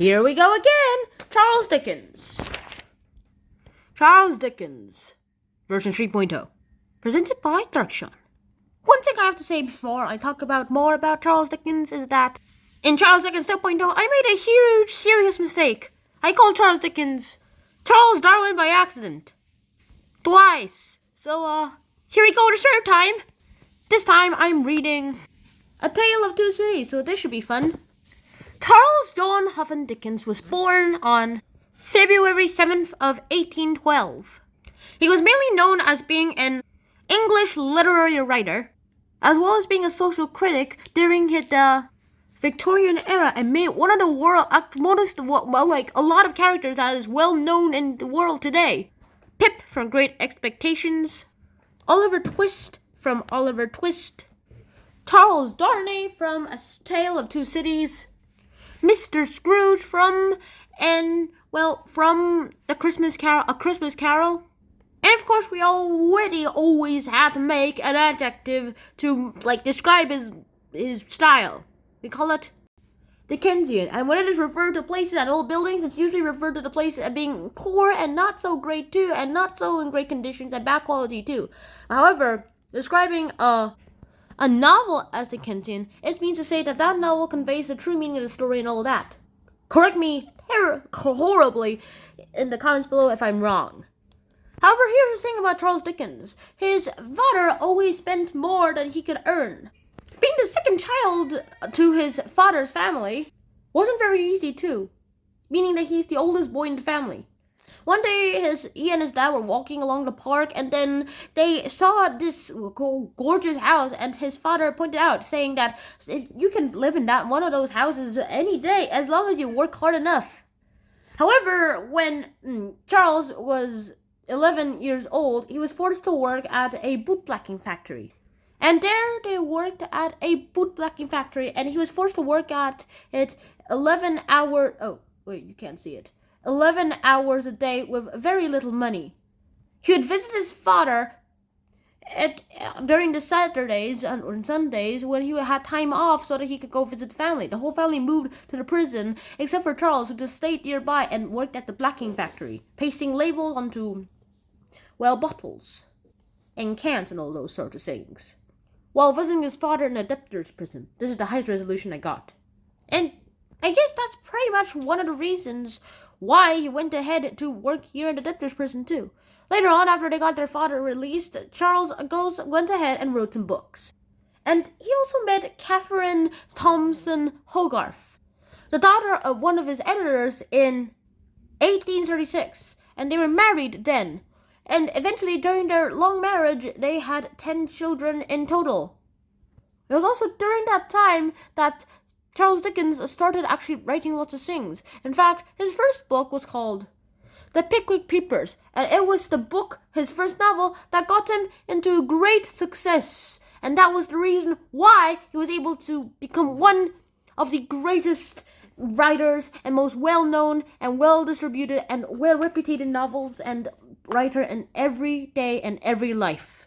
Here we go again. Charles Dickens. Charles Dickens, version 3.0. Presented by Darkshawn. One thing I have to say before I talk about more about Charles Dickens is that in Charles Dickens 2.0, I made a huge, serious mistake. I called Charles Dickens Charles Darwin by accident. Twice. So, here we go the third time. This time I'm reading A Tale of Two Cities, so this should be fun. Charles John Huffam Dickens was born on February 7th of 1812. He was mainly known as being an English literary writer, as well as being a social critic during the Victorian era, and made one of the world a lot of characters that is well known in the world today. Pip from Great Expectations, Oliver Twist from Oliver Twist, Charles Darnay from A Tale of Two Cities, Mr. Scrooge from the Christmas Carol, A Christmas Carol. And of course, we already always had to make an adjective to describe his style. We call it Dickensian. And when it is referred to places and old buildings, it's usually referred to the place as being poor and not so great too, and not so in great conditions and bad quality too. However, describing a novel as Dickensian, it means to say that novel conveys the true meaning of the story and all that. Correct me horribly in the comments below if I'm wrong. However, here's the thing about Charles Dickens. His father always spent more than he could earn. Being the second child to his father's family wasn't very easy too, meaning that he's the oldest boy in the family. One day, he and his dad were walking along the park, and then they saw this gorgeous house, and his father pointed out, saying that you can live in one of those houses any day, as long as you work hard enough. However, when Charles was 11 years old, he was forced to work at a bootblacking factory. And there they worked at a bootblacking factory, and he was forced to work at it 11 hours... Oh, wait, you can't see it. 11 hours a day with very little money. He would visit his father during the Saturdays or Sundays when he had time off so that he could go visit the family. The whole family moved to the prison, except for Charles, who just stayed nearby and worked at the blacking factory, pasting labels onto, bottles and cans and all those sorts of things, while visiting his father in a debtor's prison. This is the highest resolution I got. And I guess that's pretty much one of the reasons why he went ahead to work here in the debtor's prison too. Later on, after they got their father released, Charles went ahead and wrote some books. And he also met Catherine Thompson Hogarth, the daughter of one of his editors, in 1836. And they were married then. And eventually, during their long marriage, they had 10 children in total. It was also during that time that Charles Dickens started actually writing lots of things. In fact, his first book was called The Pickwick Papers, and it was the book, his first novel, that got him into great success. And that was the reason why he was able to become one of the greatest writers and most well-known and well-distributed and well-reputed novels and writer in every day and every life.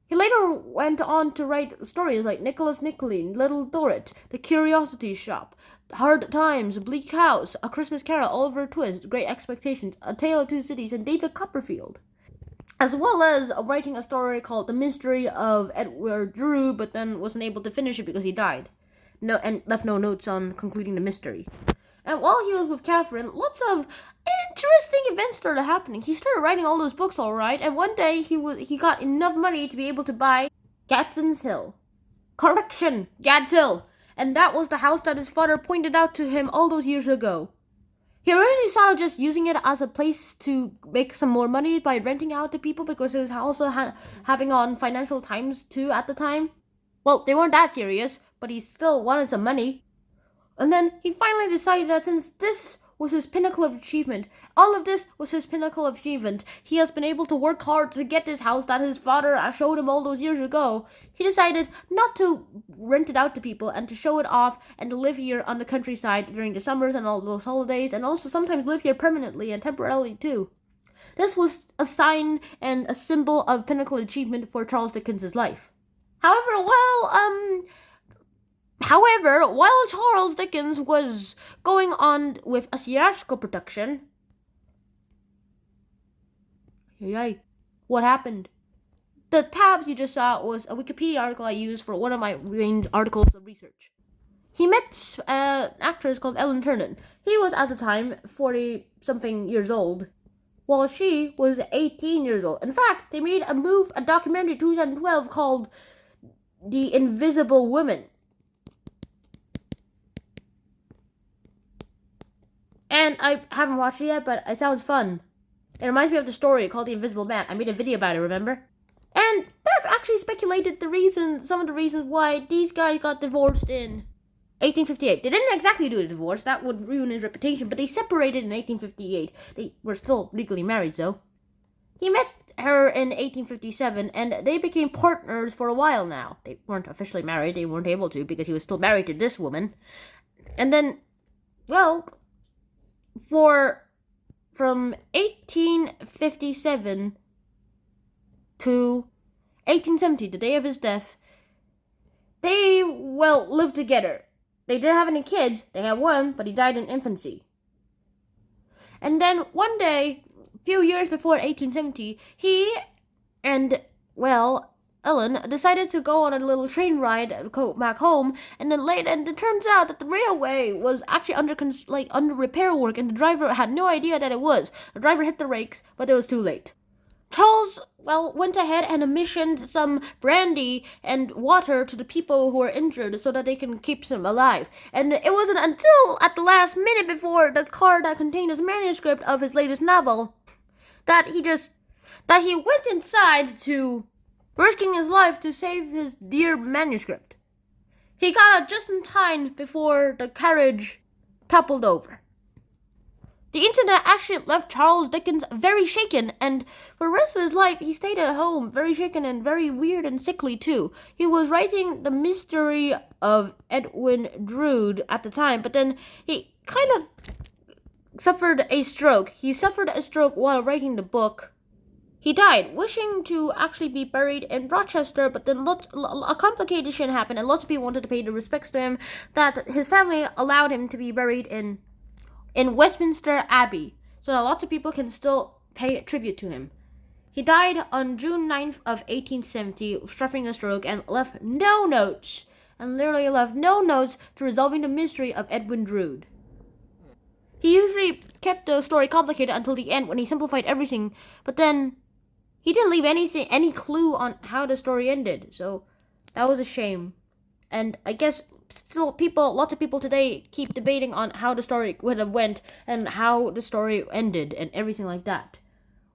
He later went on to write stories like Nicholas Nickley, Little Dorrit, The Curiosity Shop, Hard Times, Bleak House, A Christmas Carol, Oliver Twist, Great Expectations, A Tale of Two Cities, and David Copperfield. As well as writing a story called The Mystery of Edward Drew, but then wasn't able to finish it because he died. And left no notes on concluding the mystery. And while he was with Catherine, lots of interesting events started happening. He started writing all those books, all right, and one day he got enough money to be able to buy Goddards Hill. Correction, Goddards Hill. And that was the house that his father pointed out to him all those years ago. He originally thought of just using it as a place to make some more money by renting out to people, because it was also having on financial times too at the time. Well, they weren't that serious, but he still wanted some money. And then he finally decided that since this was his pinnacle of achievement, all of this was his pinnacle of achievement, he has been able to work hard to get this house that his father showed him all those years ago. He decided not to rent it out to people and to show it off and to live here on the countryside during the summers and all those holidays, and also sometimes live here permanently and temporarily too. This was a sign and a symbol of pinnacle achievement for Charles Dickens' life. However, However, while Charles Dickens was going on with a theatrical production, yay, what happened? The tabs you just saw was a Wikipedia article I used for one of my main articles of research. He met an actress called Ellen Ternan. He was at the time 40-something years old, while she was 18 years old. In fact, they made a documentary in 2012 called The Invisible Woman. And I haven't watched it yet, but it sounds fun. It reminds me of the story called The Invisible Man. I made a video about it, remember? And that's actually speculated some of the reasons why these guys got divorced in 1858. They didn't exactly do a divorce, that would ruin his reputation, but they separated in 1858. They were still legally married, though. He met her in 1857, and they became partners for a while now. They weren't officially married, they weren't able to, because he was still married to this woman. And then, well, from 1857 to 1870, the day of his death, they, lived together. They didn't have any kids. They had one, but he died in infancy. And then one day, a few years before 1870, he and, Ellen decided to go on a little train ride back home, and then it turns out that the railway was actually under repair work, and the driver had no idea that it was. The driver hit the brakes, but it was too late. Charles, went ahead and commissioned some brandy and water to the people who were injured so that they can keep them alive. And it wasn't until at the last minute before the car that contained his manuscript of his latest novel that he went inside to risking his life to save his dear manuscript. He got out just in time before the carriage toppled over. The internet actually left Charles Dickens very shaken, and for the rest of his life, he stayed at home, very shaken and very weird and sickly too. He was writing The Mystery of Edwin Drood at the time, but then he kind of suffered a stroke. He suffered a stroke while writing the book. He died, wishing to actually be buried in Rochester, but then a complication happened, and lots of people wanted to pay their respects to him, that his family allowed him to be buried in Westminster Abbey, so that lots of people can still pay tribute to him. He died on June 9th of 1870, suffering a stroke, and left no notes, to resolving the mystery of Edwin Drood. He usually kept the story complicated until the end when he simplified everything, but then he didn't leave any clue on how the story ended, so that was a shame. And I guess still lots of people today keep debating on how the story would have went and how the story ended and everything like that.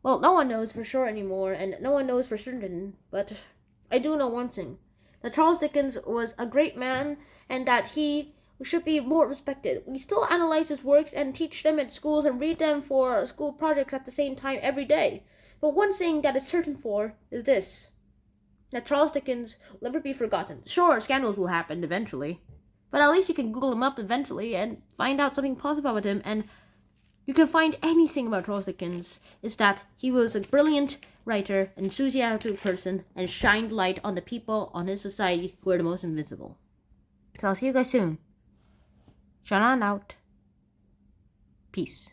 Well, no one knows for sure anymore, and no one knows for certain, but I do know one thing, that Charles Dickens was a great man, and that he should be more respected. We still analyze his works and teach them at schools and read them for school projects at the same time every day. But one thing that is certain for is this, that Charles Dickens will never be forgotten. Sure, scandals will happen eventually, but at least you can Google him up eventually and find out something positive about him, and you can find anything about Charles Dickens is that he was a brilliant writer, enthusiastic person, and shined light on the people on his society who are the most invisible. So I'll see you guys soon. Shana out. Peace.